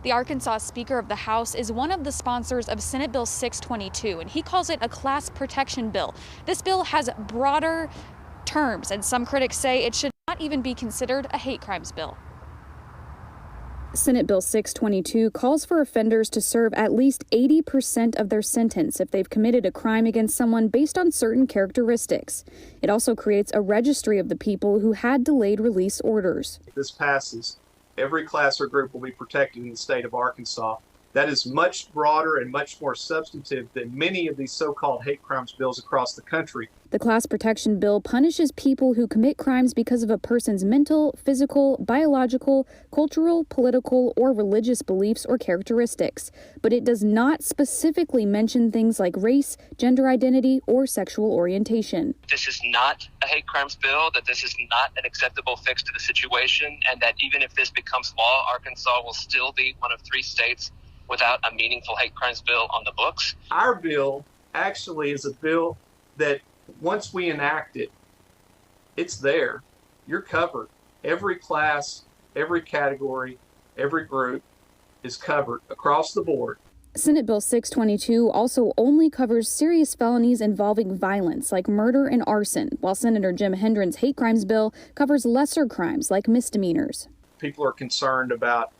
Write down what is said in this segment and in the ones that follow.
The Arkansas Speaker of the House is one of the sponsors of Senate Bill 622, and he calls it a class protection bill. This bill has broader terms, and some critics say it should not even be considered a hate crimes bill. Senate Bill 622 calls for offenders to serve at least 80% of their sentence if they've committed a crime against someone based on certain characteristics. It also creates a registry of the people who had delayed release orders. If this passes, every class or group will be protected in the state of Arkansas. That is much broader and much more substantive than many of these so-called hate crimes bills across the country. The class protection bill punishes people who commit crimes because of a person's mental, physical, biological, cultural, political, or religious beliefs or characteristics. But it does not specifically mention things like race, gender identity, or sexual orientation. This is not a hate crimes bill, that this is not an acceptable fix to the situation, and that even if this becomes law, Arkansas will still be one of 3 states without a meaningful hate crimes bill on the books. Our bill actually is a bill that once we enact it, it's there. You're covered. Every class, every category, every group is covered across the board. Senate Bill 622 also only covers serious felonies involving violence like murder and arson, while Senator Jim Hendren's hate crimes bill covers lesser crimes like misdemeanors. People are concerned about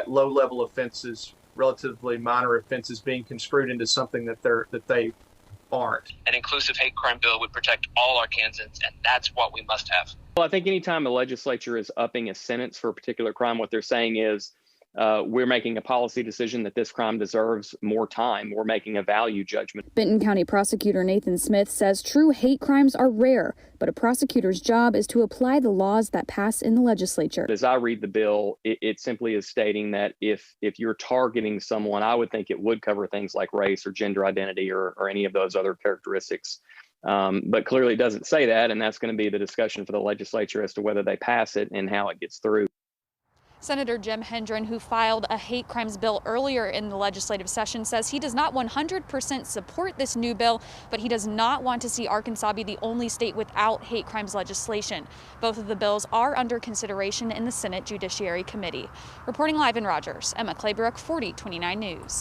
low-level offenses, relatively minor offenses, being construed into something that they aren't. An inclusive hate crime bill would protect all Arkansans, and that's what we must have. Well, I think anytime the legislature is upping a sentence for a particular crime, what they're saying is we're making a policy decision that this crime deserves more time. We're making a value judgment. Benton County Prosecutor Nathan Smith says true hate crimes are rare, but a prosecutor's job is to apply the laws that pass in the legislature. As I read the bill, it simply is stating that if you're targeting someone, I would think it would cover things like race or gender identity or any of those other characteristics. But clearly it doesn't say that, and that's going to be the discussion for the legislature as to whether they pass it and how it gets through. Senator Jim Hendren, who filed a hate crimes bill earlier in the legislative session, says he does not 100% support this new bill, but he does not want to see Arkansas be the only state without hate crimes legislation. Both of the bills are under consideration in the Senate Judiciary Committee. Reporting live in Rogers, Emma Claybrook, 4029 News.